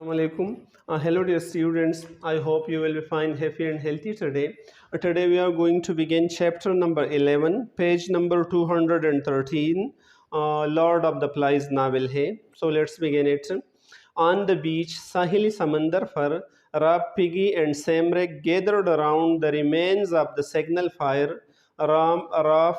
Assalamualaikum. Hello dear students. I hope you will be fine, happy and healthy today. Today we are going to begin chapter number 11, page number 213. Lord of the Flies novel hai. So let's begin it. On the beach, Sahili Samandar par, Rab, Piggy and Samrek gathered around the remains of the signal fire. Raf,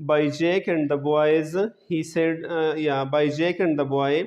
by Jake and the boys, he said, by Jake and the boy,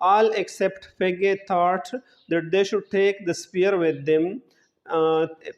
All except Peggy thought that they should take the spear with them.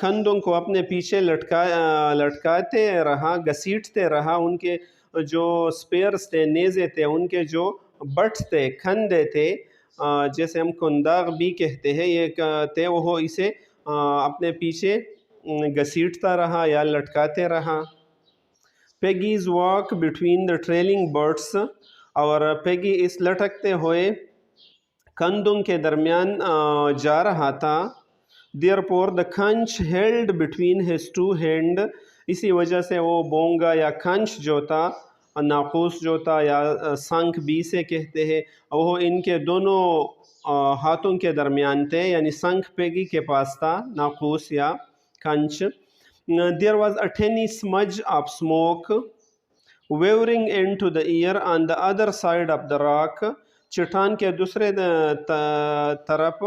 کندھوں کو اپنے پیچھے لٹکاتے رہا، گھسیٹتے رہا. ان کے جو Spears تھے، نیزے تھے، ان کے جو بٹس تھے، کھندے تھے، جیسے ہم کنداغ بھی کہتے ہیں، یہ تھے، وہ اسے اپنے پیچھے گھسیٹتا رہا یا لٹکاتے رہا. Piggy's walk between the trailing birds, اور پیگی اس لٹکتے ہوئے کندھوں کے درمیان جا رہا تھا. Therefore the conch held between his two hand، اسی وجہ سے وہ بونگا یا کنچ جو تھا، ناقوس جو تھا، یا سنک بھی سے کہتے ہیں، وہ ان کے دونوں ہاتھوں کے درمیان تھے، یعنی سنک پیگی کے پاس تھا، ناقوس یا کنچ. There was a tiny smudge of smoke wavering into the air on the other side of the rock. چٹان کے دوسرے طرف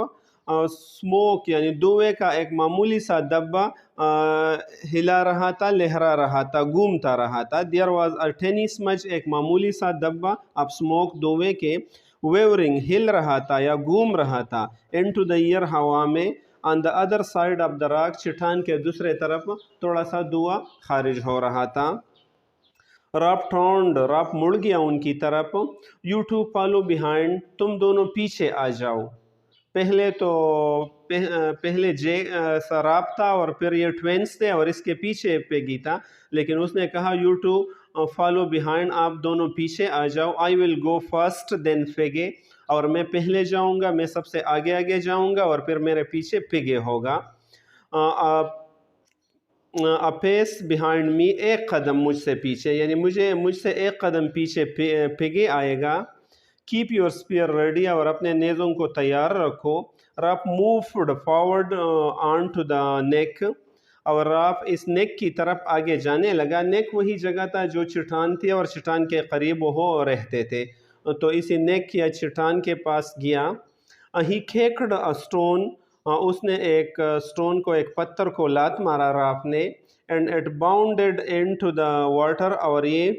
سموک یعنی دھوئے کا ایک معمولی سا دبا ہلا رہا تھا، لہرا رہا تھا، گھومتا رہا تھا. There was a tiny smudge، ایک معمولی سا دبا of smoke، دھوئے کے، wavering، ہل رہا تھا یا گھوم رہا تھا، into the air، ہوا میں، on the other side of the rock، چٹان کے دوسرے طرف تھوڑا سا دھواں خارج ہو رہا تھا. راپ ٹرنڈ، راپ مڑ گیا ان کی طرف. یو ٹو فالو بیہائنڈ، تم دونوں پیچھے آ جاؤ. پہلے جے راپ تھا اور پھر یہ ٹوینس تھے اور اس کے پیچھے پیگی تھا، لیکن اس نے کہا یو ٹو فالو بیہائنڈ، آپ دونوں پیچھے آ جاؤ. آئی ول گو فرسٹ دین پیگے، اور میں پہلے جاؤں گا، میں سب سے آگے جاؤں گا، اور پھر میرے پیچھے پیگے ہوگا. پیس بیہائنڈ می، ایک قدم مجھ سے پیچھے، یعنی مجھ سے ایک قدم پیچھے پیگے آئے گا. کیپ یور اسپیئر ریڈی، اور اپنے نیزوں کو تیار رکھو. Ralph moved forward on to the neck, اور راپ اس نیک کی طرف آگے جانے لگا. نیک وہی جگہ تھا جو چٹان تھی اور چٹان کے قریب وہ رہتے تھے، تو اسی نیک یا چٹان کے پاس گیا. ہی کھیکڈ اے اسٹون، اس نے ایک اسٹون کو، ایک پتھر کو لات مارا راپ نے. And it bounded into the water, اور یہ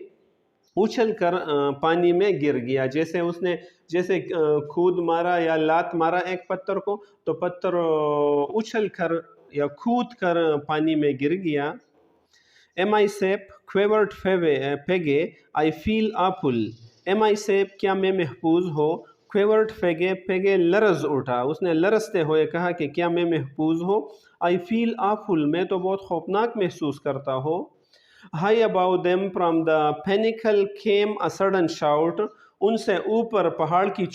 اچھل کر پانی میں گر گیا. جیسے کھود مارا یا لات مارا ایک پتھر کو، تو پتھر اچھل کر یا کھود کر پانی میں گر گیا. Am I safe? Quivered Peggy. I feel awful. Am I safe? کیا میں محفوظ ہو؟ Quivered Peggy لرز اٹھا، اس نے لرزتے ہوئے کہا کہ کیا میں محفوظ ہو؟ I feel awful، میں تو بہت خوفناک محسوس کرتا ہوں. High above them from the pinnacle came a sudden shout، ان سے اوپر پہاڑ کی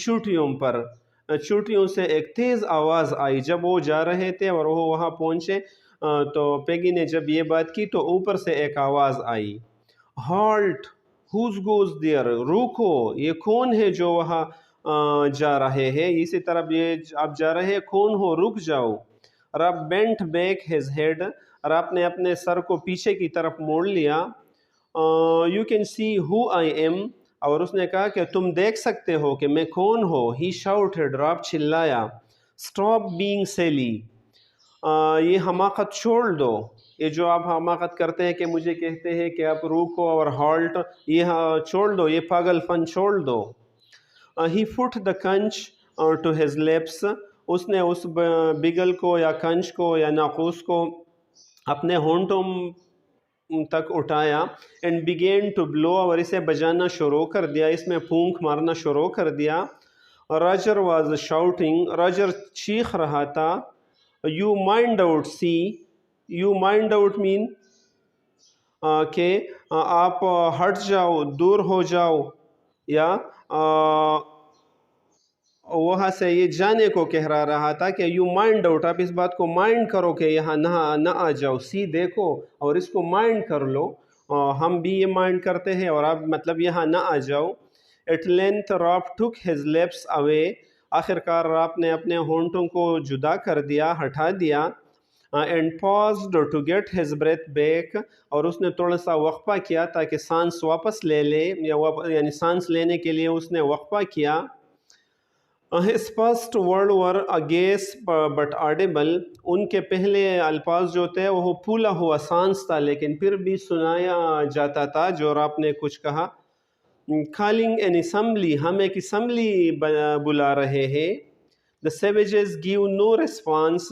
چوٹیوں سے ایک تیز آواز آئی. جب وہ جا رہے تھے اور وہ وہاں پہنچے تو پیگی نے جب یہ بات کی تو اوپر سے ایک آواز آئی، ہالٹ، whose goes there، روکو، یہ کون ہے جو وہاں جا رہے ہیں، اسی طرف یہ آپ جا رہے ہیں، کون ہو، رک جاؤ. رب بینٹ بیک ہز ہیڈ، رب نے اپنے سر کو پیچھے کی طرف موڑ لیا. You can see who I am, اور اس نے کہا کہ تم دیکھ سکتے ہو کہ میں کون ہو. ہی شاؤٹڈ، رب چلایا. اسٹاپ بینگ سیلی، یہ حماقت چھوڑ دو. یہ جو آپ حماقت کرتے ہیں کہ مجھے کہتے ہیں کہ آپ روکو اور ہالٹ، یہ چھوڑ دو، یہ پاگل فن چھوڑ دو. He fit the conch to his lips, اس نے اس بگل کو یا کنچ کو یا ناقوس کو اپنے ہونٹوں تک اٹھایا. اینڈ بگین ٹو بلو، اور اسے بجانا شروع کر دیا، اس میں پھونک مارنا شروع کر دیا. راجر واز شاؤٹنگ، راجر چیخ رہا تھا. You mind out see, you mind out man کہ آپ ہٹ جاؤ، دور ہو جاؤ، یا وہاں سے یہ جانے کو کہہ رہا تھا کہ یو مائنڈ آؤٹ، آپ اس بات کو مائنڈ کرو کہ یہاں نہ آ جاؤ. سی دیکھو اور اس کو مائنڈ کر لو، ہم بھی یہ مائنڈ کرتے ہیں، اور آپ مطلب یہاں نہ آ جاؤ. At length Ralph took his lips away, آخر کار راپ نے اپنے ہونٹوں کو جدا کر دیا، ہٹا دیا. And paused to get his breath back, اور اس نے تھوڑا سا وقفہ کیا تاکہ سانس واپس لے لے، یعنی سانس لینے کے لیے اس نے وقفہ کیا. His first word were a gasp but audible، ان کے پہلے الفاظ جو تھے وہ پھولا ہوا سانس تھا لیکن پھر بھی سنایا جاتا تھا جو راپ نے کچھ کہا. calling an assembly، ہم ایک اسمبلی بلا رہے ہیں. The savages give no response.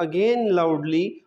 again loudly.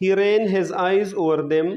He ran his eyes over them.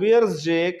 Where's Jake?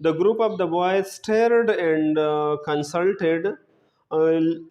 The group of the boys stared and consulted.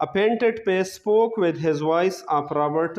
A painted face spoke with his voice of Robert.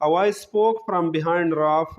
A voice spoke from behind Ralph.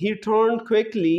He turned quickly.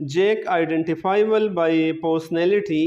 Jake identifiable by personality.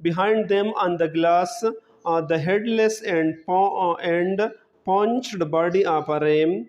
Behind them on the glass, the headless and paunched body of a ram.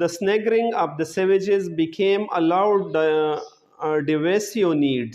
The snaggering of the savages became a loud divisioned,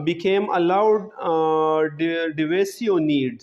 became a loud divisioned,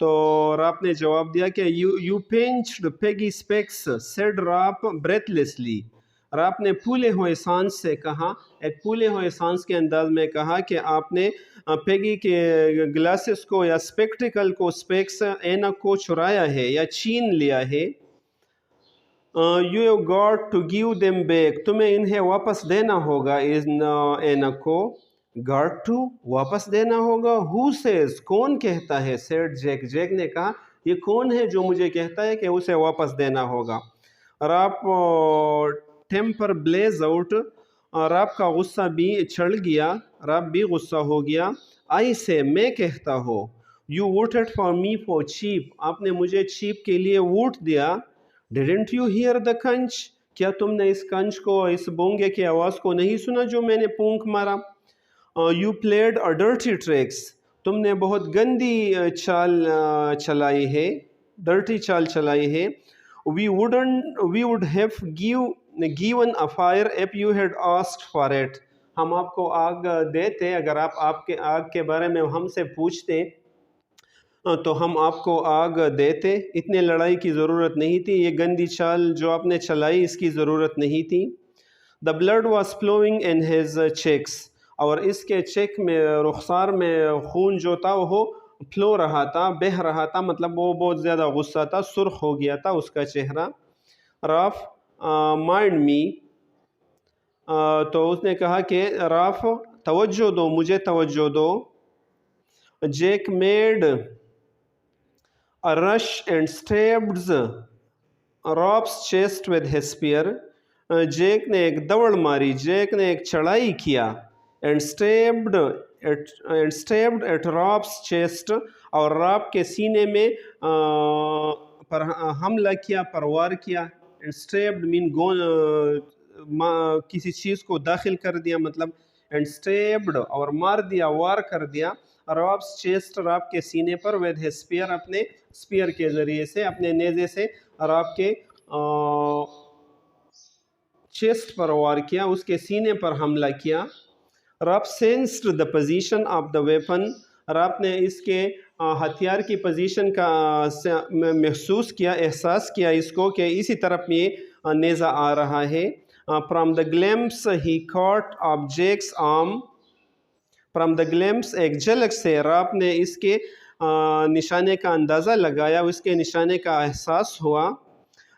تو Ralph نے جواب دیا کہ you pinched Piggy's specs said Ralph breathlessly. Ralph نے پھولے ہوئے سانس سے کہا، ایک پھولے ہوئے سانس کے انداز میں کہا کہ آپ نے پیگی کے گلاسز کو یا اسپیکٹیکل کو، اسپیکس اینک کو چرایا ہے یا چھین لیا ہے. You have got to give them back, تمہیں انہیں واپس دینا ہوگا ان اینک کو. گاٹ ٹو، واپس دینا ہوگا. ہو سیز، کون کہتا ہے. سیڈ جیک، جیک نے کہا یہ کون ہے جو مجھے کہتا ہے کہ اسے واپس دینا ہوگا. Rap temper blaze out, rap کا غصہ بھی چڑھ گیا، راپ بھی غصہ ہو گیا. آئی سے، میں کہتا ہوں. You voted for me for cheap, آپ نے مجھے چیپ کے لیے ووٹ دیا. ڈیڈنٹ یو ہیئر دا کنچ، کیا تم نے اس کنچ کو، اس بونگے کی آواز کو نہیں سنا جو میں نے پونک مارا. You played a dirty tricks, تم نے بہت گندی چال چلائی ہے، ڈرٹی چال چلائی ہے. We would have given a fire if you had asked for it, ہم آپ کو آگ دیتے اگر آپ کے آگ کے بارے میں ہم سے پوچھتے تو ہم آپ کو آگ دیتے. اتنے لڑائی کی ضرورت نہیں تھی، یہ گندی چال جو آپ نے چلائی اس کی ضرورت نہیں تھی. The blood was flowing in his cheeks, اور اس کے چیک میں، رخسار میں خون جو تھا وہ فلو رہا تھا، بہہ رہا تھا، مطلب وہ بہت زیادہ غصہ تھا، سرخ ہو گیا تھا اس کا چہرہ. راف مائنڈ می، تو اس نے کہا کہ راف توجہ دو، مجھے توجہ دو. Jack made a rush and stabbed Rob's chest with his spear. Jack نے ایک دوڑ ماری، جیک نے ایک چڑھائی کیا. and stabbed at Rob's chest، اور راب کے سینے میں پر حملہ کیا، پروار کیا. and stabbed mean کسی چیز کو داخل کر دیا مطلب. and stabbed اور مار دیا، وار کر دیا. راب's chest، راب کے سینے پر. with his spear، اپنے اسپیئر کے ذریعے سے، اپنے نیزے سے راب کے چیسٹ پر وار کیا، اس کے سینے پر حملہ کیا. راب sensed the position of the weapon، راب نے اس کے ہتھیار کی پوزیشن کا محسوس کیا، احساس کیا اس کو کہ اسی طرف یہ نیزہ آ رہا ہے. from the glimpse he caught of Jake's arm، from the glimpse, ایک جھلک سے راب نے اس کے نشانے کا اندازہ لگایا، اس کے نشانے کا احساس ہوا.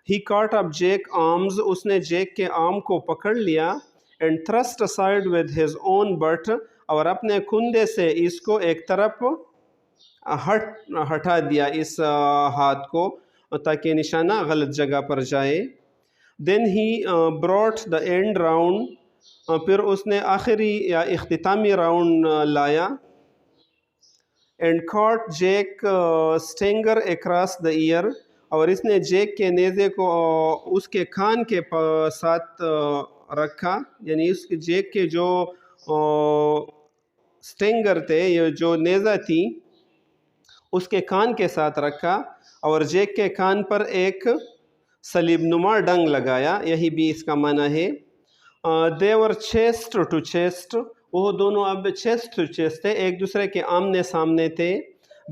ہی کاٹ اپ جیک آرمز، اس نے جیک کے آرم کو پکڑ لیا. And thrust aside with his own butt، اور اپنے کندھے سے اس کو ایک طرف ہٹا دیا، اس ہاتھ کو، تاکہ نشانہ غلط جگہ پر جائے. دین ہی brought the end round، پھر اس نے آخری یا اختتامی راؤنڈ لایا. And caught Jack stinger across the ear، اور اس نے جیک کے نیزے کو اس کے کان کے ساتھ رکھا، یعنی اس جیک کے جو اسٹینگر تھے، یہ جو نیزہ تھی، اس کے کان کے ساتھ رکھا، اور جیک کے کان پر ایک صلیب نما ڈنگ لگایا، یہی بھی اس کا معنی ہے. they were chest to chest، وہ دونوں اب chest to chest تھے، ایک دوسرے کے آمنے سامنے تھے.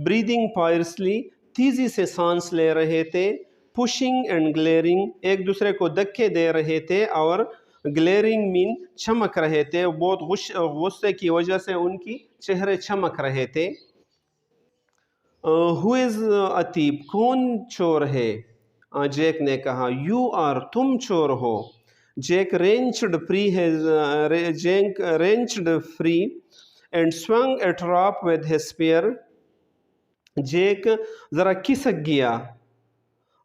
breathing fiercely، تیزی سے سانس لے رہے تھے. pushing and glaring، ایک دوسرے کو دھکے دے رہے تھے، اور glaring mean چمک رہے تھے، بہت غصے کی وجہ سے ان کی چہرے چمک رہے تھے. who is a thief، کون چور ہے. جیک نے کہا you are، تم چور ہو. Jack wrenched free and swung at Rob with his spear، Jack ذرا کھسک گیا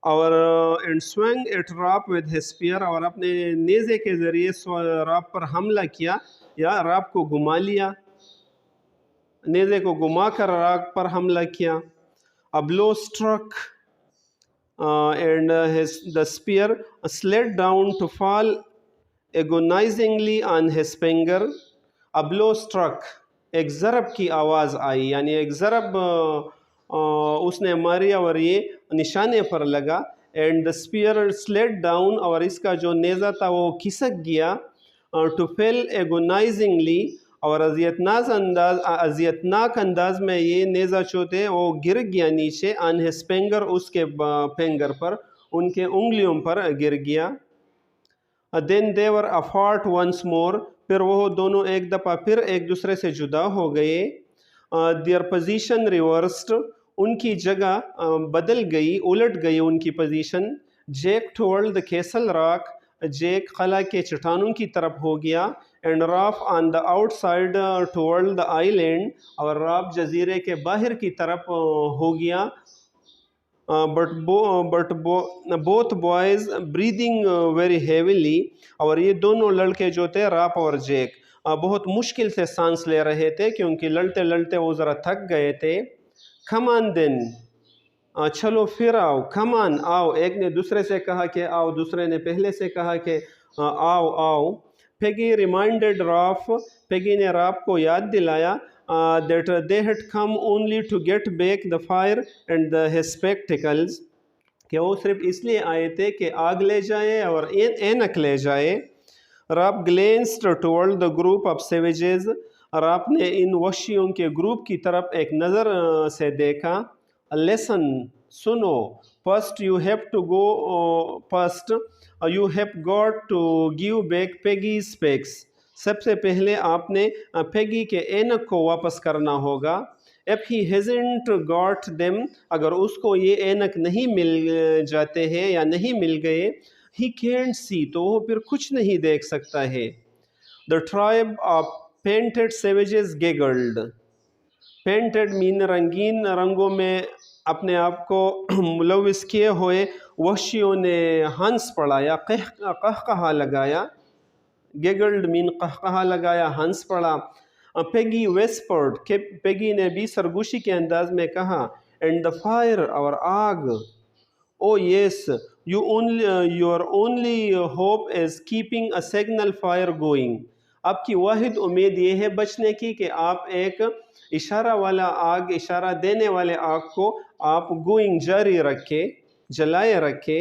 اور and swung at Rob with his spear، اور اپنے نیزے کے ذریعے راب پر حملہ کیا یا راب کو گما لیا، نیزے کو گما کر راب پر حملہ کیا. A blow struck and the spear slid down to fall agonizingly on his finger. A blow struck، ایک ضرب کی آواز آئی، یعنی ایک ضرب اس نے ماری اور یہ نشانے پر لگا. and the spear slid down، اور اس کا جو نیزہ تھا وہ کھسک گیا. to fall agonizingly، اور اذیتناک انداز میں یہ نیزہ جو تھے وہ گر گیا نیچے، آن ہز فنگر، اس کے فنگر پر، ان کے انگلیوں پر گر گیا. دین دے ور اپارٹ ونس مور، پھر وہ دونوں ایک دفعہ پھر ایک دوسرے سے جدا ہو گئے. دیئر پوزیشن ریورسڈ، ان کی جگہ بدل گئی، الٹ گئی ان کی position. Jack toward the castle rock, Jack قلعہ کے چٹانوں کی طرف ہو گیا. And Ralph on the outside toward the island, اور راف جزیرے کے باہر کی طرف ہو گیا. But both boys breathing very heavily, اور یہ دونوں لڑکے جو تھے راپ اور جیک بہت مشکل سے سانس لے رہے تھے کیونکہ لڑتے لڑتے وہ ذرا تھک گئے تھے. کم آن دین، چلو پھر آؤ. کم آن، آؤ. ایک نے دوسرے سے کہا کہ آؤ، دوسرے نے پہلے سے کہا کہ آؤ آؤ. پیگی ریمائنڈڈ راف، پیگی نے راپ کو یاد دلایا that they had come only to get back the fire and his spectacles، کہ وہ صرف اس لیے آئے تھے کہ آگ لے جائے اور اینک لے جائے. Rap glanced toward the group of savages، rap نے ان وحشیوں کے گروپ کی طرف ایک نظر سے دیکھا. listen، سنو. first you have to go first you have got to give back Peggy's specs، سب سے پہلے آپ نے پیگی کے اینک کو واپس کرنا ہوگا. if he hasn't got them، اگر اس کو یہ اینک نہیں مل جاتے ہیں یا نہیں مل گئے، he can't see، تو وہ پھر کچھ نہیں دیکھ سکتا ہے. the tribe of painted savages giggled، painted mean رنگین، رنگوں میں اپنے آپ کو ملوث کیے ہوئے وحشیوں نے ہنس پڑا یا قہقہا لگایا. گیگلڈ مین قہقہا لگایا، ہنس پڑا. پیگی ویسپرڈ، کہ پیگی نے بھی سرگوشی کے انداز میں کہا. اینڈ دا فائر، اور آگ. Oh yes, your only hope is keeping a signal fire going, آپ کی واحد امید یہ ہے بچنے کی کہ آپ ایک اشارہ والا آگ، اشارہ دینے والے آگ کو آپ گوئنگ جاری رکھے، جلائے رکھے.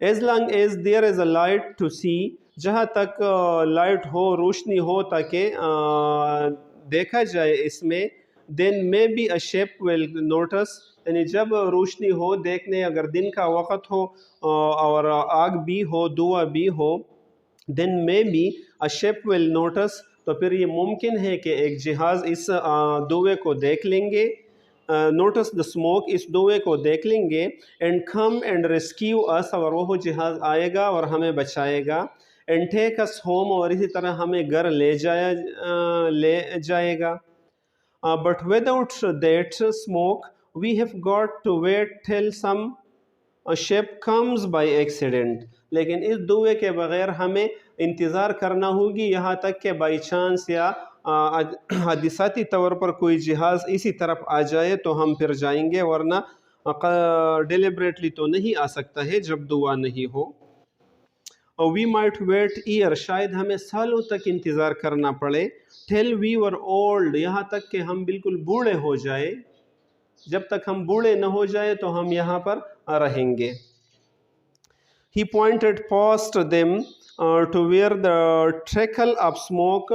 As long as there is a light to see, جہاں تک لائٹ ہو، روشنی ہو تاکہ دیکھا جائے اس میں. Then may be a ship will notice, یعنی جب روشنی ہو، دیکھنے اگر دن کا وقت ہو اور آگ بھی ہو، دھواں بھی ہو، then may be a ship will notice, تو پھر یہ ممکن ہے کہ ایک جہاز اس دھوئے کو دیکھ لیں گے. نوٹس دا اسموک، اس دھوئے کو دیکھ لیں گے. اینڈ کم اینڈ ریسکیو اس، اور وہ جہاز آئے گا اور ہمیں بچائے گا. اینڈ ٹیک اس ہوم، اور اسی طرح ہمیں گھر لے جائے گا. But without that smoke we have got to wait till some ship comes by accident, لیکن اس دھوئے کے بغیر ہمیں انتظار کرنا ہوگی یہاں تک کہ بائی چانس یا حادثاتی طور پر کوئی جہاز اسی طرف آ جائے تو ہم پھر جائیں گے، ورنہ ڈیلیبریٹلی تو نہیں آ سکتا ہے جب دعا نہیں ہو. وی مائٹ ویٹ ایئر، شاید ہمیں سالوں تک انتظار کرنا پڑے. ٹیل وی ور اولڈ، یہاں تک کہ ہم بالکل بوڑھے ہو جائے. جب تک ہم بوڑھے نہ ہو جائے تو ہم یہاں پر رہیں گے. He pointed past them to where the trickle of smoke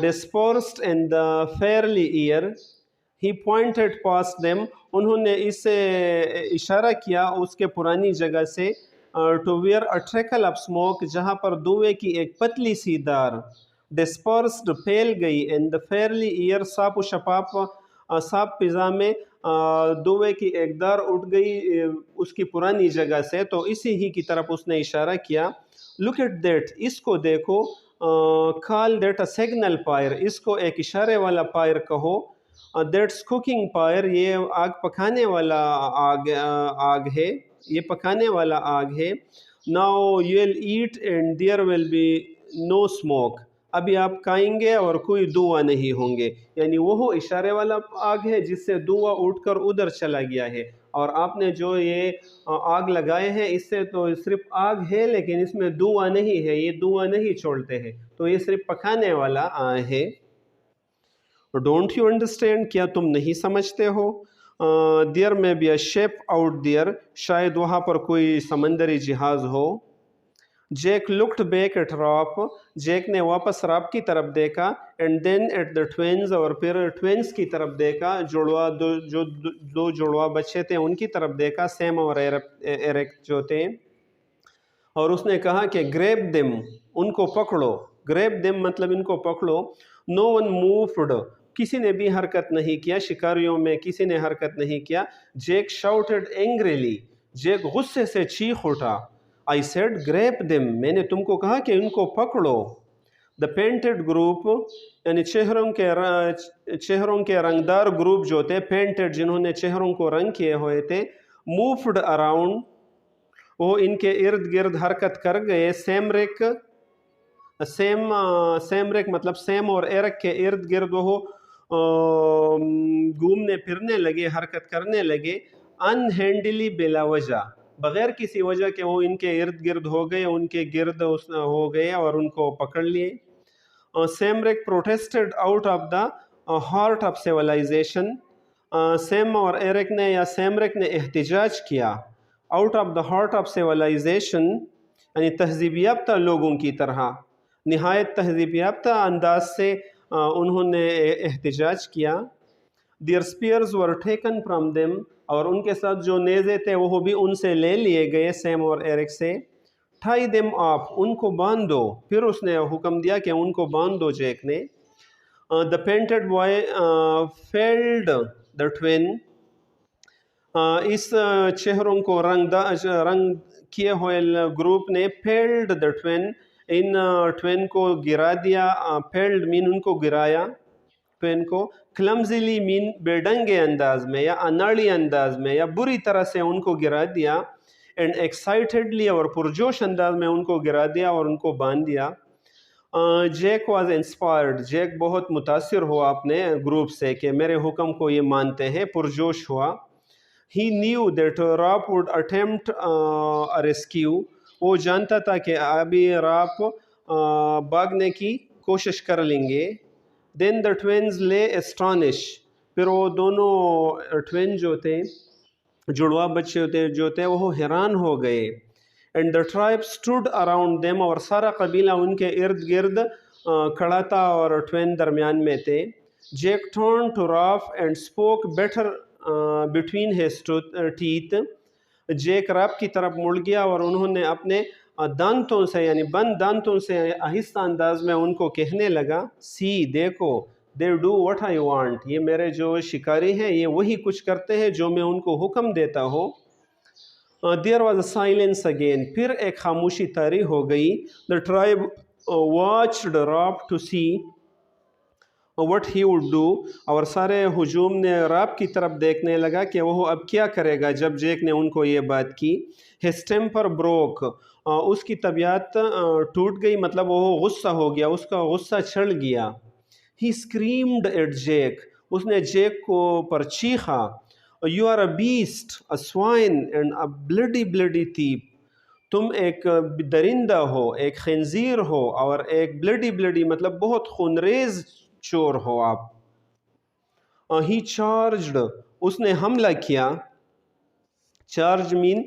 dispersed in the fairly air. He pointed past them، انہوں نے اس سے اشارہ کیا اس کے پرانی جگہ سے. to where a trickle of smoke، جہاں پر دھوئے کی ایک پتلی سی دار. dispersed، پھیل گئی. in the fairly air، صاف و شفاف صاف فضا میں دھوئے کی ایک دار اٹھ گئی اس کی پرانی جگہ سے، تو اسی ہی کی طرف اس نے اشارہ کیا. look at that، اس کو دیکھو. call that a signal fire، اس کو ایک اشارے والا فائر کہو. that's cooking fire، یہ آگ پکانے والا آگ ہے، یہ پکانے والا آگ ہے. now you'll eat and there will be no smoke، ابھی آپ کھائیں گے اور کوئی دھواں نہیں ہوں گے. یعنی وہ اشارے والا آگ ہے جس سے دھواں اٹھ کر ادھر چلا گیا ہے، اور آپ نے جو یہ آگ لگائے ہیں اس سے تو صرف آگ ہے لیکن اس میں دھواں نہیں ہے، یہ دھواں نہیں چھوڑتے ہیں، تو یہ صرف پکانے والا ہے. ڈونٹ یو انڈرسٹینڈ، کیا تم نہیں سمجھتے ہو. There may be a ship out there, شاید وہاں پر کوئی سمندری جہاز ہو. Jack looked back at Ralph, Jack نے واپس راپ کی طرف دیکھا، and then at the twins, اور پھر ٹوینز کی طرف دیکھا، جڑوا دو جڑوا بچے تھے ان کی طرف دیکھا، سیم اور ایرک جو تھے، اور اس نے کہا کہ گریب دم، ان کو پکڑو، گریب دم مطلب ان کو پکڑو، نو ون مووڈ، کسی نے بھی حرکت نہیں کیا، شکاریوں میں کسی نے حرکت نہیں کیا، جیک شاؤٹڈ اینگریلی، جیک غصے سے چیخ اٹھا، آئی سیڈ گریپ دم، میں نے تم کو کہا کہ ان کو پکڑو، دا پینٹڈ گروپ، یعنی چہروں کے رنگدار گروپ جو تھے، پینٹڈ جنہوں نے چہروں کو رنگ کیے ہوئے تھے، مووڈ اراؤنڈ، وہ ان کے ارد گرد حرکت کر گئے، سیمرک مطلب سیم اور ایرک کے ارد گرد وہ گھومنے پھرنے لگے، حرکت کرنے لگے، ان ہینڈلی بلا وجہ، بغیر کسی وجہ کے وہ ان کے ارد گرد ہو گئے، ان کے گرد ہو گئے اور ان کو پکڑ لیے۔ Samneric protested out of the heart of civilisation, Sam اور ایرک نے یا سیمرک نے احتجاج کیا، out of the heart of civilisation یعنی تہذیب یافتہ لوگوں کی طرح، نہایت تہذیب یافتہ انداز سے انہوں نے احتجاج کیا۔ Their spears were taken from them, اور ان کے ساتھ جو نیزے تھے وہ بھی ان سے لے لیے گئے، سیم اور ایرک سے۔ ٹائی دیم آف، ان کو باندھو، پھر اس نے حکم دیا کہ ان کو باندھو جیک نے۔ دا پینٹڈ بوائے فیلڈ دا ٹوین، اس چہروں کو رنگ کیے ہوئے گروپ نے فیلڈ دا ٹوین، ان ٹوین کو گرا دیا، فیلڈ مین ان کو گرایا، ٹوین کو، کلمزلی مین بے ڈنگے انداز میں یا اناڑی انداز میں یا بری طرح سے ان کو گرا دیا، اینڈ ایکسائٹیڈلی اور پرجوش انداز میں ان کو گرا دیا اور ان کو باندھ دیا۔ جیک واز انسپائرڈ، جیک بہت متاثر ہوا اپنے گروپ سے کہ میرے حکم کو یہ مانتے ہیں، پرجوش ہوا۔ He knew that rap would attempt a rescue، وہ جانتا تھا کہ ابھی راپ بھاگنے کی کوشش کر لیں گے۔ Then the twins lay astonished، پھر وہ دونوں ٹوین جو تھے، جڑوا بچے جو تھے، وہ حیران ہو گئے۔ And the tribe stood around them، اور سارا قبیلہ ان کے ارد گرد کھڑا تھا اور ٹوین درمیان میں تھے۔ Jake turned to Raph and spoke better between his teeth، Jack rap کی طرف مڑ گیا اور انہوں نے اپنے دانتوں سے یعنی بند دانتوں سے آہستہ انداز میں ان کو کہنے لگا، سی دیکھو، they do what I want، یہ میرے جو شکاری ہیں یہ وہی کچھ کرتے ہیں جو میں ان کو حکم دیتا ہوں۔ There was a silence again، پھر ایک خاموشی طاری ہو گئی۔ The tribe watched Rap to see what he would do، اور سارے ہجوم نے راپ کی طرف دیکھنے لگا کہ وہ اب کیا کرے گا جب جیک نے ان کو یہ بات کی۔ His temper broke، اس کی طبیعت ٹوٹ گئی، مطلب وہ غصہ ہو گیا، اس کا غصہ چڑھ گیا۔ He screamed at Jake، اس نے جیک کو پر چیخا، You are a beast، a swine and a bloody thief، تم ایک درندہ ہو، ایک خنزیر ہو اور ایک bloody مطلب بہت خونریز چور ہو آپ۔ He charged، اس نے حملہ کیا، چارج مین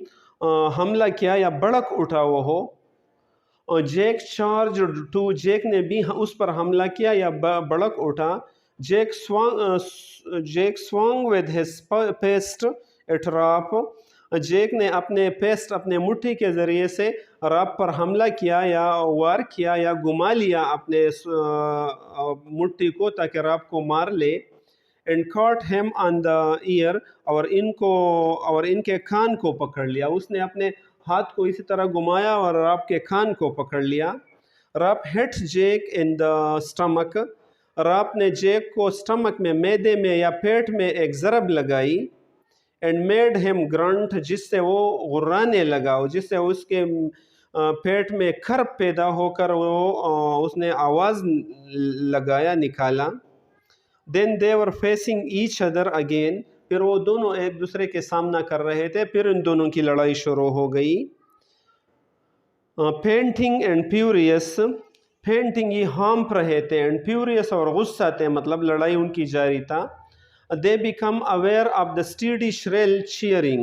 حملہ کیا یا بڑک اٹھا وہ ہو۔ جیک charged to، جیک نے بھی اس پر حملہ کیا یا بڑک اٹھا۔ Jack swung with his fist at Rap، Jack نے اپنے پیسٹ اپنے مٹھی کے ذریعے سے راپ پر حملہ کیا یا وار کیا یا گما لیا اپنے مٹھی کو تاکہ راپ کو مار لے۔ And caught him on the ear، اور ان کے کان کو پکڑ لیا، اس نے اپنے ہاتھ کو اسی طرح گمایا اور راپ کے کان کو پکڑ لیا۔ Rap hit Jake in the stomach، rap نے جیک کو سٹمک میں، معدے میں یا پیٹ میں ایک ضرب لگائی۔ اینڈ میڈ ہم گرنٹ، جس سے وہ غرانے لگا، جس سے اس کے پیٹ میں کھرب پیدا ہو کر اس نے آواز لگایا، نکالا۔ دین دے ور فیسنگ ایچ ادر اگین، پھر وہ دونوں ایک دوسرے کے سامنا کر رہے تھے، پھر ان دونوں کی لڑائی شروع ہو گئی۔ پینٹنگ اینڈ فیوریس، پینٹنگ یہ ہانپ رہے تھے، اینڈ فیوریس اور غصہ تھے، مطلب لڑائی ان کی جاری تھا۔ They become aware of the steady shrill cheering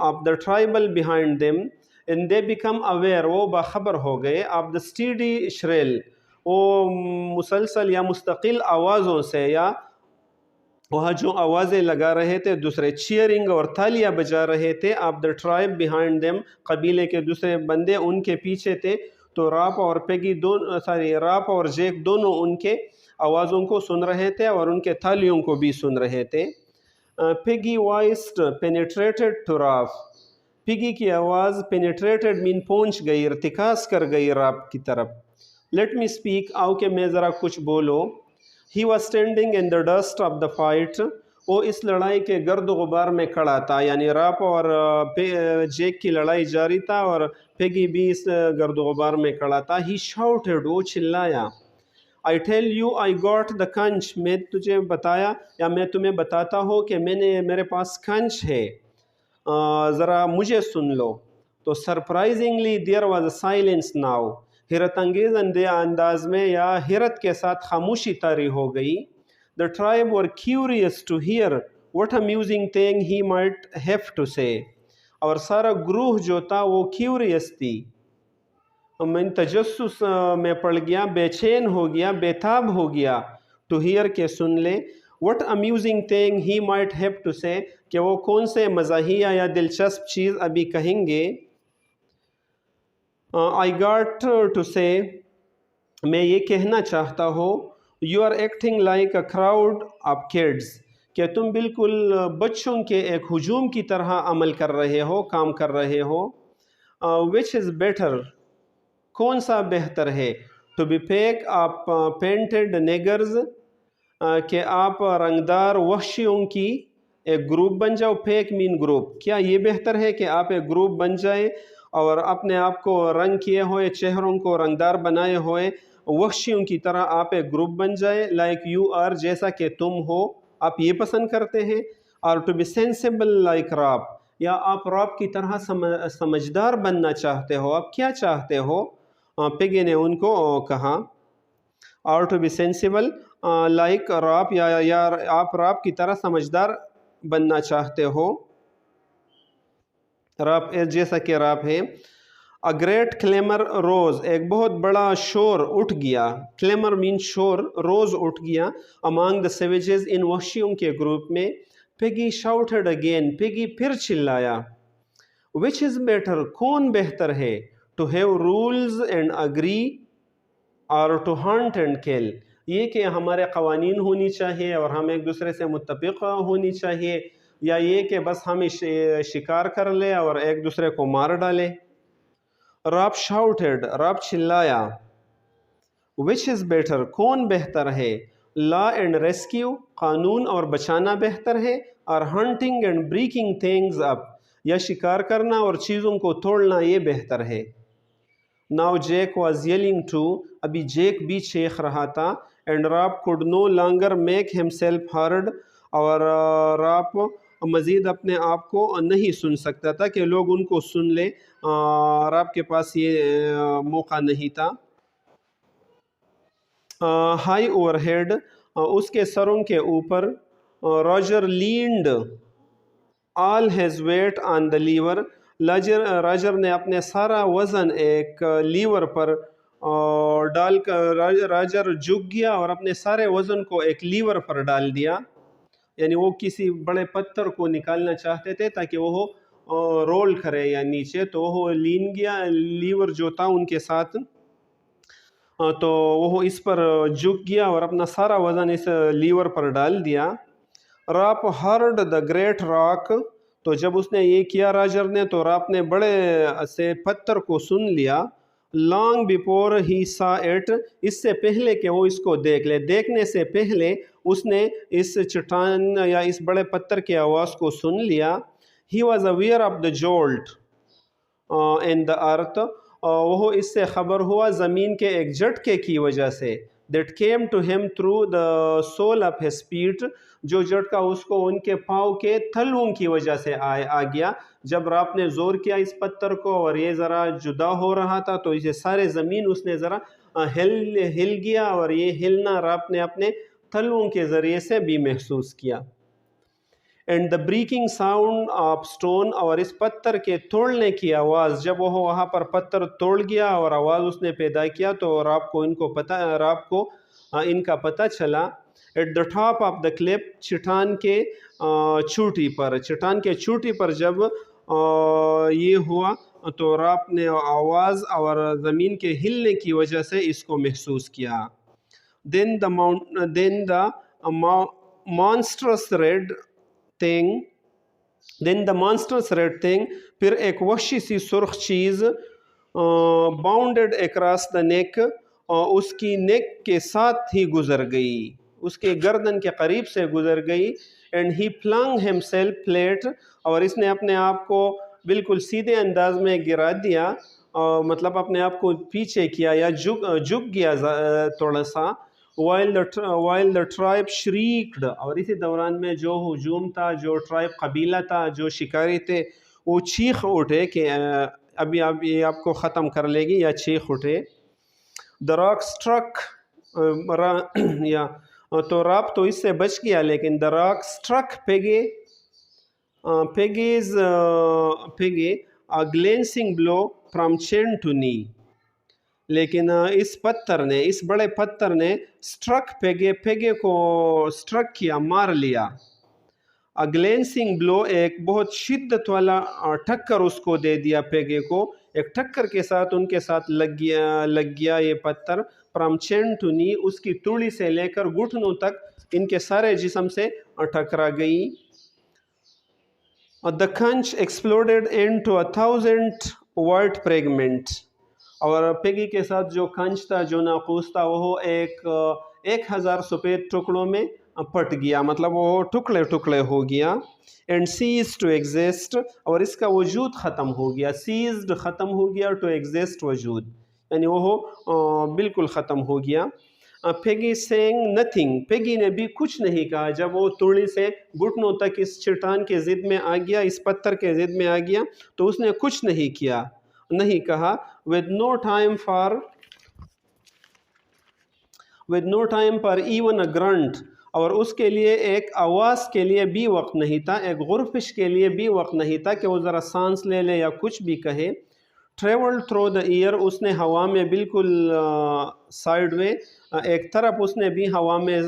of the tribal behind them، and they become aware, وہ باخبر ہو گئے of the steady shrill, وہ مسلسل یا مستقل آوازوں سے، یا وہاں جو آوازیں لگا رہے تھے دوسرے، چیئرنگ اور تالیاں بجا رہے تھے of the tribe behind them، قبیلے کے دوسرے بندے ان کے پیچھے تھے. تو راپ اور پیگی راپ اور جیک دونوں ان کے آوازوں کو سن رہے تھے اور ان کے تالیوں کو بھی سن رہے تھے. Peggy voiced penetrated to rap, Peggy کی آواز penetrated مین پہنچ گئی، ارتکاز کر گئی راپ کی طرف. let me speak، آؤ کہ میں ذرا کچھ بولو. he was standing in the dust of the fight، وہ اس لڑائی کے گرد و غبار میں کھڑا تھا، یعنی راپ اور جیک کی لڑائی جاری تھا اور پیگی بھی اس گرد و غبار میں کھڑا تھا. he shouted، وہ چلایا. I tell you I got the conch، میں تجھے بتایا یا میں تمہیں بتاتا ہوں کہ میرے پاس کنچ ہے، ذرا مجھے سن لو. تو surprisingly there was a silence now، حیرت انگیز انداز میں یا حیرت کے ساتھ خاموشی طاری ہو گئی. The tribe were curious to hear what amusing thing he might have to say، اور سارا گروہ جو تھا وہ کیوریس تھی، من تجسس میں پڑ گیا، بے چین ہو گیا، بے تاب ہو گیا. to hear کہ سن لے، what amusing thing he might have to say کہ وہ کون سے مزاحیہ یا دلچسپ چیز ابھی کہیں گے. I got to say، میں یہ کہنا چاہتا ہوں، you are acting like a crowd of kids، کہ تم بالکل بچوں کے ایک ہجوم کی طرح عمل کر رہے ہو، کام کر رہے ہو. which is better، کون سا بہتر ہے، to be pack of painted niggers، کہ آپ رنگدار وحشیوں کی ایک گروپ بن جاؤ. پیک مین گروپ، کیا یہ بہتر ہے کہ آپ ایک گروپ بن جائے اور اپنے آپ کو رنگ کیے ہوئے، چہروں کو رنگدار بنائے ہوئے وحشیوں کی طرح آپ ایک گروپ بن جائے. لائک یو آر، جیسا کہ تم ہو، آپ یہ پسند کرتے ہیں. اور to be sensible like rap, یا آپ راپ کی طرح سمجھدار بننا چاہتے ہو. آپ کیا چاہتے ہو، پیگی نے ان کو کہا. اور to be sensible like rap, یا آپ راپ کی طرح سمجھدار بننا چاہتے ہو، راپ جیسا کہ راپ ہے. A great clamor rose، ایک بہت بڑا شور اٹھ گیا. clamor مین شور، rose اٹھ گیا. among the savages، ان وحشیوں کے گروپ میں. Peggy shouted again، پیگی پھر چلایا. which is better، کون بہتر ہے، to have rules and agree or to hunt and kill، یہ کہ ہمارے قوانین ہونی چاہیے اور ہم ایک دوسرے سے متفق ہونی چاہیے، یا یہ کہ بس ہم شکار کر لیں اور ایک دوسرے کو مار ڈالیں. راپ شاؤٹڈ، راپ چلایا. which is better، کون بہتر ہے، لا اینڈ ریسکیو، قانون اور بچانا بہتر ہے، اور hunting and breaking things up, یا شکار کرنا اور چیزوں کو توڑنا یہ بہتر ہے. Now Jake was yelling too، ابھی جیک بھی چیخ رہا تھا. and rap could no longer make himself heard، اور راپ مزید اپنے آپ کو نہیں سن سکتا تھا کہ لوگ ان کو سن لیں. راپ کے پاس یہ موقع نہیں تھا. ہائی اوور ہیڈ، اس کے سروں کے اوپر. Roger leaned all his weight on the lever, Roger نے اپنے سارا وزن ایک لیور پر ڈال کر، راجر جھک گیا اور اپنے سارے وزن کو ایک لیور پر ڈال دیا. یعنی وہ کسی بڑے پتھر کو نکالنا چاہتے تھے تاکہ وہ رول کرے یا نیچے، تو وہ لین گیا، لیور جو تھا ان کے ساتھ، تو وہ اس پر جھک گیا اور اپنا سارا وزن اس لیور پر ڈال دیا. Rap heard the great rock, تو جب اس نے یہ کیا راجر نے، تو راپ نے بڑے سے پتھر کو سن لیا. لانگ بیفور ہی سا اٹ، اس سے پہلے کہ وہ اس کو دیکھ لے، دیکھنے سے پہلے اس نے اس چٹان یا اس بڑے پتھر کی آواز کو سن لیا. He was aware of the jolt in the earth, وہ اس سے خبر ہوا زمین کے ایک جھٹکے کی وجہ سے. That came to him through the sole of his feet, جو جھٹکا اس کو ان کے پاؤں کے تھلوں کی وجہ سے آ گیا. جب راپ نے زور کیا اس پتھر کو اور یہ ذرا جدا ہو رہا تھا، تو اسے سارے زمین اس نے ذرا ہل گیا، اور یہ ہلنا راپ نے اپنے تھلوں کے ذریعے سے بھی محسوس کیا. And the breaking sound of stone, اور اس پتھر کے توڑنے کی آواز، جب وہ وہاں پر پتھر توڑ گیا اور آواز اس نے پیدا کیا تو راب کو ان کا پتہ چلا. At the top of the cliff, چٹان کے چوٹی پر جب یہ ہوا تو راب نے آواز اور زمین کے ہلنے کی وجہ سے اس کو محسوس کیا. دین دا مانسٹرس ریڈ تھنگ، پھر ایک وحشی سی سرخ چیز، باؤنڈڈ اکراس دا نیک، اس کی نیک کے ساتھ ہی گزر گئی، اس کے گردن کے قریب سے گزر گئی. And he filling himself flat, اور اس نے اپنے آپ کو بالکل سیدھے انداز میں گرا دیا، مطلب اپنے آپ کو پیچھے کیا یا جھک گیا تھوڑا سا. while the tribe shrieked، اور اسی دوران میں جو ہجوم تھا، جو ٹرائب قبیلہ تھا، جو شکاری تھے، وہ چیخ اٹھے کہ ابھی یہ آپ کو ختم کر لے گی، یا چیخ اٹھے. the rock struck، تو راب تو اس سے بچ گیا، لیکن the rock struck Peggy a glancing blow from chin to knee. لیکن اس بڑے پتھر نے پیگے کو سٹرک کیا، مار لیا. گلینسنگ بلو، ایک بہت شدت والا ٹکر اس کو دے دیا پیگے کو، ایک ٹکر کے ساتھ ان کے ساتھ لگ گیا یہ پتھر. فرام چین ٹو نی، اس کی توڑی سے لے کر گھٹنوں تک ان کے سارے جسم سے ٹکرا گئی. The conch exploded into 1,000 white fragments، اور پیگی کے ساتھ جو کنچ تھا، جو ناقوس تھا، وہ 1,000 سفید ٹکڑوں میں پٹ گیا، مطلب وہ ٹکڑے ہو گیا. اینڈ ceased to exist، اور اس کا وجود ختم ہو گیا. seized ختم ہو گیا، to exist وجود، یعنی وہ بالکل ختم ہو گیا. پیگی saying nothing، پیگی نے بھی کچھ نہیں کہا. جب وہ توڑی سے گھٹنوں تک اس چٹان کے ضد میں آ گیا، اس پتھر کے ضد میں آ گیا، تو اس نے کچھ نہیں کہا. with no time for even a grunt، اور اس کے لیے ایک آواز کے لیے بھی وقت نہیں تھا، ایک غرفش کے لیے بھی وقت نہیں تھا کہ وہ ذرا سانس لے لے یا کچھ بھی کہے. traveled through the air، اس نے ہوا میں بالکل سائیڈ وے، ایک طرف اس نے بھی ہوا میں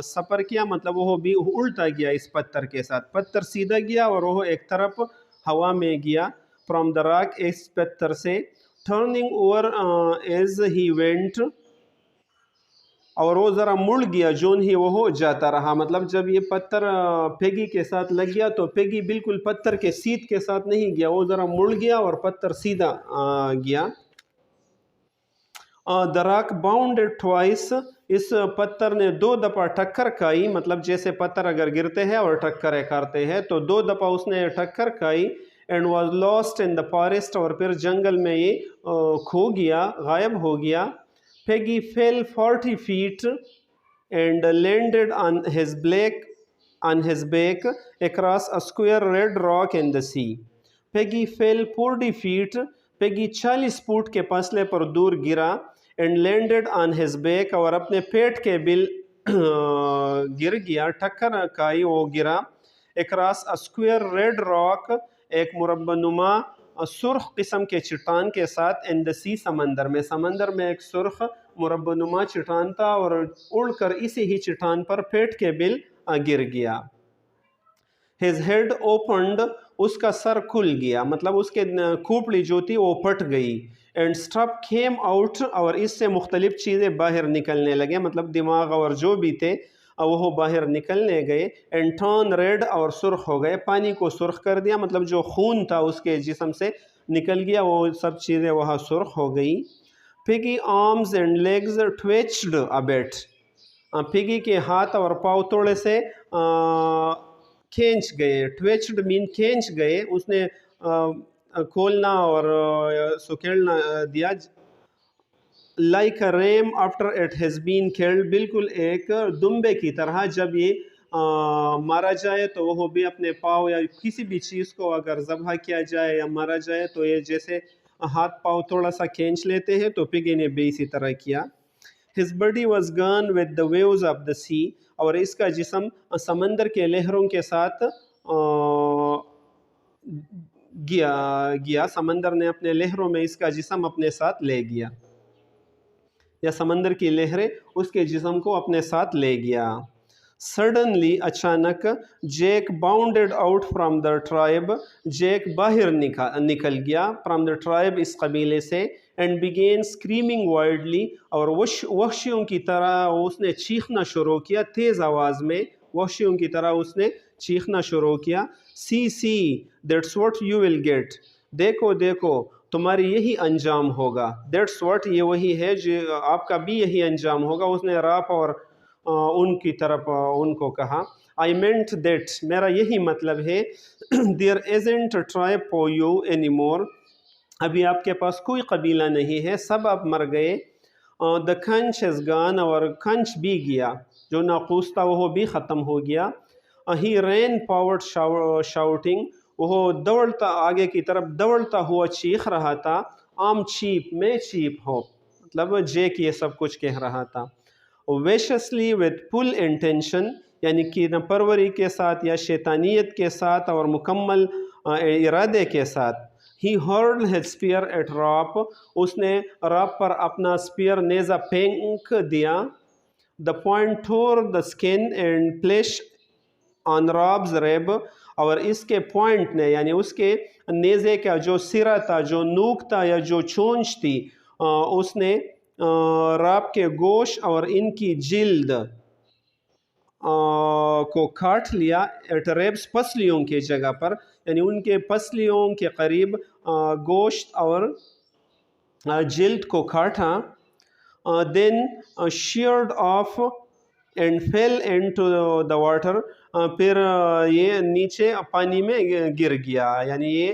سفر کیا، مطلب وہ بھی الٹا گیا اس پتھر کے ساتھ. پتھر سیدھا گیا اور وہ ایک طرف ہوا میں گیا. from the rock، اس پتھر سے. turning over as he went، اور وہ ذرا مڑ گیا جون ہی وہ جاتا رہا، مطلب جب یہ پتھر پیگی کے ساتھ لگ گیا تو پیگی بالکل پتھر کے سیدھ کے ساتھ نہیں گیا، وہ ذرا مڑ گیا اور پتھر سیدھا گیا. the rock bounded twice، اس پتھر نے 2 دفعہ ٹکر کھائی، مطلب جیسے پتھر اگر گرتے ہیں اور ٹکریں کھاتے ہیں تو 2 دفعہ اس نے ٹکر کھائی. And was last in the forest, اور پھر جنگل میں یہ کھو گیا، غائب ہو گیا. Peggy fell 40 feet and landed on his back across a square red rock in the sea. Peggy fell 40 feet، Peggy 40 foot کے فاصلے پر دور گرا. and landed on his back، اور اپنے پیٹ کے بل گر گیا، ٹکر کھائی، وہ گرا. across a square red rock، ایک مربع نما سرخ قسم کے چٹان کے ساتھ. in the sea، سمندر میں ایک سرخ مربع نما چٹان تھا، اور اڑ کر اسی ہی چٹان پر پیٹ کے بل گر گیا. his head opened، اس کا سر کھل گیا، مطلب اس کے کھوپڑی جو تھی وہ پھٹ گئی. and stuff came out، اور اس سے مختلف چیزیں باہر نکلنے لگے، مطلب دماغ اور جو بھی تھے وہ باہر نکلنے گئے. and turn red، اور سرخ ہو گئے، پانی کو سرخ کر دیا، مطلب جو خون تھا اس کے جسم سے نکل گیا، وہ سب چیزیں وہاں سرخ ہو گئی. Peggy arms and legs twitched a bit، Peggy کے ہاتھ اور پاؤں تھوڑے سے کھینچ گئے. twitched mean کھینچ گئے، اس نے کھولنا اور سکیڑنا دیا. like a ram after it has been killed، بالکل ایک دمبے کی طرح جب یہ مارا جائے تو وہ بھی اپنے پاؤں یا کسی بھی چیز کو اگر ذبح کیا جائے یا مارا جائے تو یہ جیسے ہاتھ پاؤں تھوڑا سا کھینچ لیتے ہیں، تو پیگی نے بھی اسی طرح کیا. his body was gone with the waves of the sea, اور اس کا جسم سمندر کے لہروں کے ساتھ گیا سمندر نے اپنے لہروں میں اس کا جسم اپنے ساتھ لے گیا، یا سمندر کی لہریں اس کے جسم کو اپنے ساتھ لے گیا۔ سڈنلی اچانک Jack bounded out from the tribe, Jack باہر نکل گیا فرام دا ٹرائب اس قبیلے سے، اینڈ بگین اسکریمنگ وائڈلی، اور وحشیوں کی طرح اس نے چیخنا شروع کیا تیز آواز میں، وحشیوں کی طرح اس نے چیخنا شروع کیا۔ See see that's what you will get, دیکھو دیکھو تمہاری یہی انجام ہوگا، دیٹس واٹ یہ وہی ہے جو آپ کا بھی یہی انجام ہوگا۔ اس نے راپ اور ان کی طرف ان کو کہا I meant that، میرا یہی مطلب ہے there isn't a tribe for you anymore، ابھی آپ کے پاس کوئی قبیلہ نہیں ہے، سب آپ مر گئے۔ the conch has gone، اور کنچ بھی گیا، جو ناقوس تھا وہ بھی ختم ہو گیا۔ he ran forward shouting، وہ دوڑتا آگے کی طرف دوڑتا ہوا چیخ رہا تھا، I'm cheap، میں چیپ ہوں، مطلب جیک یہ سب کچھ کہہ رہا تھا۔ ویشسلی with full intention، یعنی کینہ پروری کے ساتھ یا شیطانیت کے ساتھ اور مکمل ارادے کے ساتھ۔ he hurled his spear at Rap، اس نے راپ پر اپنا سپیئر نیزہ پھینک دیا۔ the point tore the skin and flesh on Rap's rib، اور اس کے پوائنٹ نے یعنی اس کے نیزے کا جو سرا تھا، جو نوک تھا یا جو چونچ تھی، اس نے راپ کے گوشت اور ان کی جلد کو کاٹ لیا۔ ایٹ ریبس، پسلیوں کی جگہ پر، یعنی ان کے پسلیوں کے قریب گوشت اور جلد کو کاٹا۔ دین sheared off and fell into the water، پھر یہ نیچے پانی میں گر گیا، یعنی یہ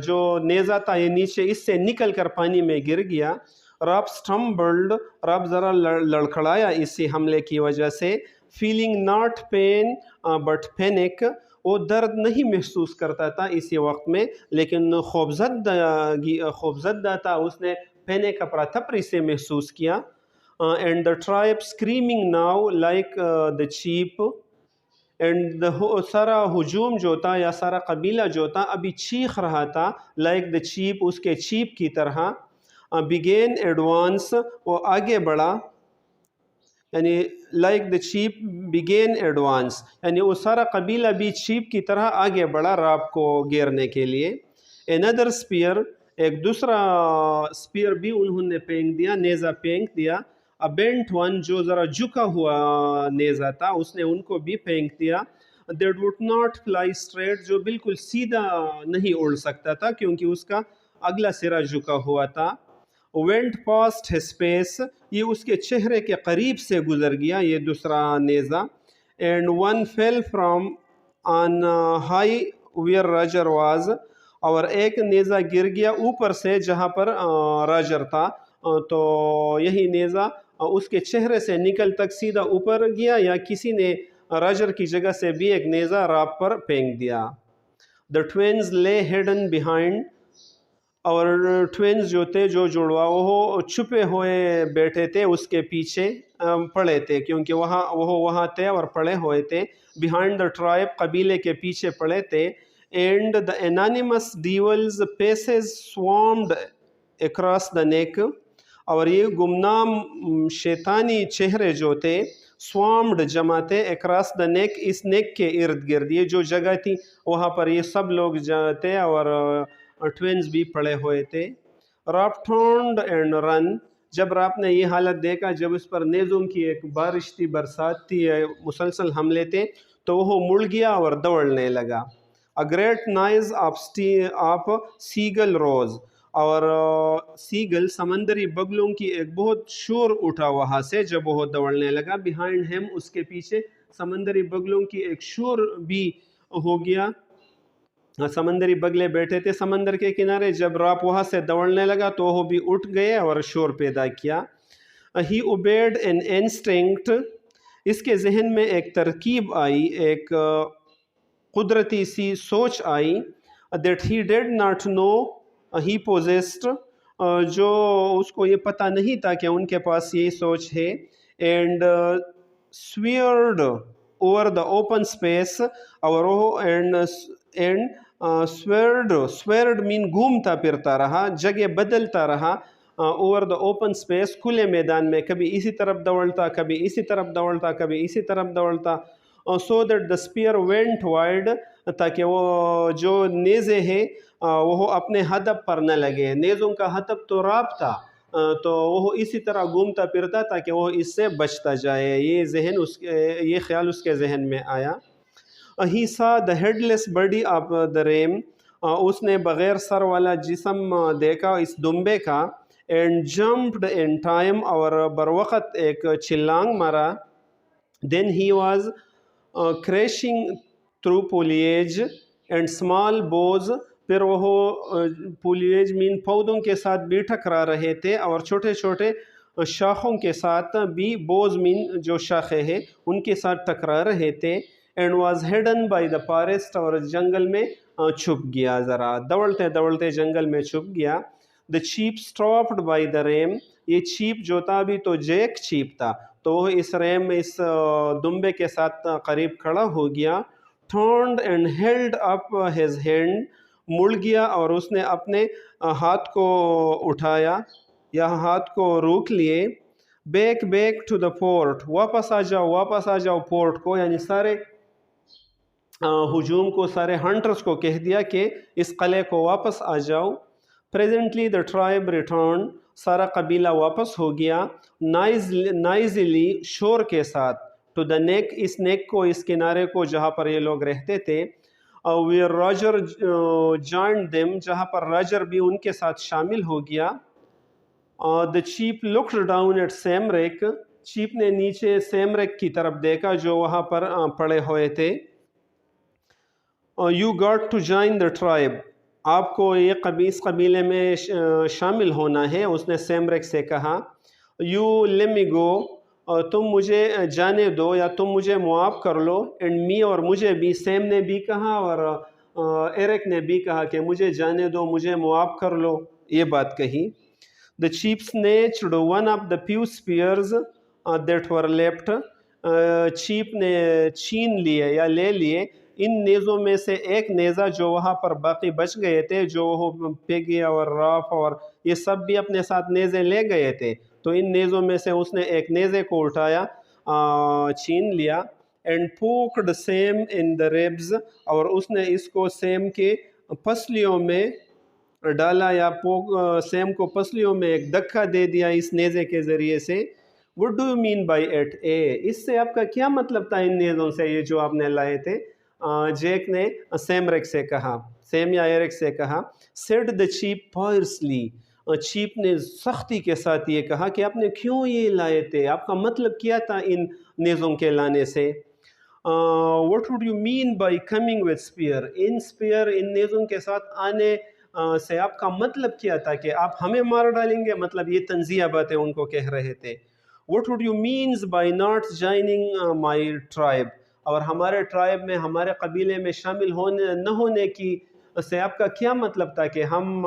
جو نیزہ تھا یہ نیچے اس سے نکل کر پانی میں گر گیا۔ راب stumbled، راب ذرا لڑکھڑایا اسی حملے کی وجہ سے۔ feeling not pain but panic، وہ درد نہیں محسوس کرتا تھا اسی وقت میں لیکن خوفزدہ تھا، اس نے پینک اپرا تھپری سے محسوس کیا۔ and the tribe screaming now like the sheep، and سارا ہجوم جو تھا یا سارا قبیلہ جو تھا ابھی چیخ رہا تھا لائک دا چیپ، اس کے چیپ کی طرح۔ بگین ایڈوانس، وہ آگے بڑھا، یعنی like the cheap begin advance, یعنی وہ سارا قبیلہ بھی چیپ کی طرح آگے بڑھا راپ کو گیرنے کے لیے۔ another spear، ایک دوسرا اسپیئر بھی انہوں نے پھینک دیا، نیزہ پھینک دیا۔ bent one، جو ذرا جھکا ہوا نیزہ تھا اس نے ان کو بھی پھینک دیا۔ that would not fly straight، جو بالکل سیدھا نہیں اڑ سکتا تھا کیونکہ اس کا اگلا سرا جھکا ہوا تھا۔ went past his face، یہ اس کے چہرے کے قریب سے گزر گیا یہ دوسرا نیزہ۔ and one fell from on high where Roger was، اور ایک نیزہ گر گیا اوپر سے جہاں پر راجر تھا، تو یہی نیزہ اس کے چہرے سے نکل تک سیدھا اوپر گیا، یا کسی نے راجر کی جگہ سے بھی ایک نیزہ راپ پر پھینک دیا۔ the twins lay hidden behind، اور ٹوینز جو تھے جو جڑوا وہ چھپے ہوئے بیٹھے تھے اس کے پیچھے پڑے تھے، کیونکہ وہ وہاں تھے اور پڑے ہوئے تھے۔ behind the tribe، قبیلے کے پیچھے پڑے تھے۔ and the anonymous devil's faces swarmed across the neck، اور یہ گمنام شیطانی چہرے جو تھے swarmed جمع تھے across the neck، اس نیک کے ارد گرد، یہ جو جگہ تھی وہاں پر یہ سب لوگ تھے اور ٹوینز بھی پڑے ہوئے تھے۔ راپ turned and run، جب راپ نے یہ حالت دیکھا، جب اس پر نیزوں کی ایک بارش تھی، برسات تھی، مسلسل حملے تھے، تو وہ مڑ گیا اور دوڑنے لگا۔ A great noise of seagull rose، اور سیگل سمندری بگلوں کی ایک بہت شور اٹھا وہاں سے جب وہ دوڑنے لگا۔ behind him، اس کے پیچھے سمندری بگلوں کی ایک شور بھی ہو گیا، سمندری بگلے بیٹھے تھے سمندر کے کنارے، جب راپ وہاں سے دوڑنے لگا تو وہ بھی اٹھ گئے اور شور پیدا کیا۔ He obeyed an instinct، اس کے ذہن میں ایک ترکیب آئی، ایک قدرتی سی سوچ آئی، that he did not know he possessed، جو اس کو یہ پتہ نہیں تھا کہ ان کے پاس یہ سوچ ہے. And sweared over the open space اور وہ sweared mean گھومتا پھرتا رہا, جگہ بدلتا رہا. اوور دا اوپن اسپیس, کھلے میدان میں, کبھی اسی طرف دوڑتا, کبھی اسی طرف دوڑتا, کبھی اسی طرف دوڑتا. So that the spear went wide, تاکہ وہ جو نیزے ہیں وہ اپنے ہدف پر نہ لگے. نیزوں کا ہدف تو راب تھا, تو وہ اسی طرح گھومتا پھرتا تاکہ وہ اس سے بچتا جائے. یہ خیال اس کے ذہن میں آیا. He saw the headless body of the ram, اس نے بغیر سر والا جسم دیکھا اس دمبے کا. And jumped in time, اور بروقت ایک چھلانگ مارا. Then he was crashing through foliage and small boughs, پھر وہ فولیج مین پودوں کے ساتھ بھی ٹکرا رہے تھے اور چھوٹے چھوٹے شاخوں کے ساتھ بھی, بوز مین جو شاخیں ہیں ان کے ساتھ ٹکرا رہے تھے. And was Hayden by the forest, اور جنگل میں چھپ گیا, ذرا دوڑتے دوڑتے جنگل میں چھپ گیا. The chief stopped by the ram, یہ چیپ جو تھا بھی تو جیک چیپ تھا, تو وہ اس ریم اس دمبے کے ساتھ قریب کھڑا ہو گیا. turned and held up his hand, مڑ گیا اور اس نے اپنے ہاتھ کو اٹھایا یا ہاتھ کو روک لیے. Back back to the fort, واپس آ جاؤ, واپس آ جاؤ فورٹ کو, یعنی سارے ہجوم کو, سارے ہنٹرز کو کہہ دیا کہ اس قلعے کو واپس آ جاؤ. پریزنٹلی دا ٹرائب ریٹرن, سارا قبیلہ واپس ہو گیا. نائزلی, شور کے ساتھ, ٹو دا نیک, اس نیک کو, اس کنارے کو جہاں پر یہ لوگ رہتے تھے. where راجر joined them, جہاں پر راجر بھی ان کے ساتھ شامل ہو گیا. the chief looked down at Samneric, چیپ نے نیچے سیمریک کی طرف دیکھا جو وہاں پر پڑے ہوئے تھے. you got to join the tribe, آپ کو یہ اس قبیلے میں شامل ہونا ہے, اس نے سیمریک سے کہا. you let me go, تم مجھے جانے دو یا تم مجھے معاف کر لو. اینڈ می, اور مجھے بھی, سیم نے بھی کہا اور ایرک نے بھی کہا کہ مجھے جانے دو, مجھے معاف کر لو, یہ بات کہی. The chief snatched one of the few spears that were left, cheap نے چھین لیے یا لے لیے ان نیزوں میں سے ایک نیزہ جو وہاں پر باقی بچ گئے تھے, جو پیگی اور راف اور یہ سب بھی اپنے ساتھ نیزے لے گئے تھے, تو ان نیزوں میں سے اس نے ایک نیزے کو اٹھایا, چھین لیا. And poked Sam in the ribs, اور اس نے اس کو سیم کے پسلیوں میں ڈالا یا سیم کو پسلیوں میں ایک دھکا دے دیا اس نیزے کے ذریعے سے. What do you mean by it? اس سے آپ کا کیا مطلب تھا ان نیزوں سے, یہ جو آپ نے لائے تھے؟ جیک نے سیمریک سے کہا, سیم یا ایرک سے کہا. said the chief fiercely, cheap نے سختی کے ساتھ یہ کہا کہ آپ نے کیوں یہ لائے تھے, آپ کا مطلب کیا تھا ان نیزوں کے لانے سے. what would you mean by coming with spear? ان نیزوں کے ساتھ آنے سے آپ کا مطلب کیا تھا, کہ آپ ہمیں مار ڈالیں گے؟ مطلب یہ تنزیہ باتیں ان کو کہہ رہے تھے. what would you mean by not joining my tribe, اور ہمارے ٹرائب میں, ہمارے قبیلے میں شامل نہ ہونے کی سے آپ کا کیا مطلب تھا, کہ ہم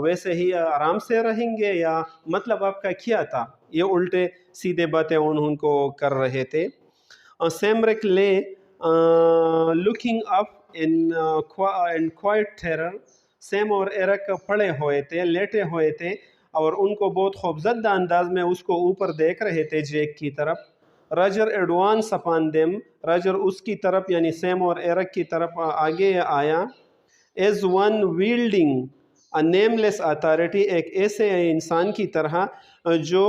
ویسے ہی آرام سے رہیں گے, یا مطلب آپ کا کیا تھا؟ یہ الٹے سیدھے باتیں ان کو کر رہے تھے. سیمریک لے looking up in quiet terror, same اور ایرک پڑے ہوئے تھے, لیٹے ہوئے تھے, اور ان کو بہت خوفزدہ انداز میں اس کو اوپر دیکھ رہے تھے جیک کی طرف. Roger advanced upon them, Roger اس کی طرف یعنی سیم اور ایرک کی طرف آگے آیا. As one welding a nameless authority, ایک ایسے انسان کی طرح جو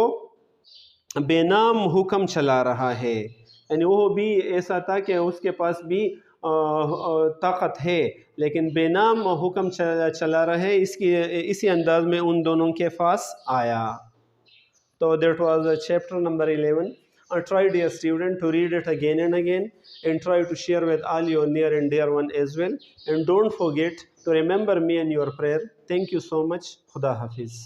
بے نام حکم چلا رہا ہے, یعنی وہ بھی ایسا تھا کہ اس کے پاس بھی طاقت ہے لیکن بے نام حکم چلا رہے, اسی انداز میں ان دونوں کے پاس آیا. تو that was chapter number 11. Try, dear student, to read it again and again, and try to share with all your near and dear one as well. And don't forget to remember me in your prayer. Thank you so much. Khuda Hafiz.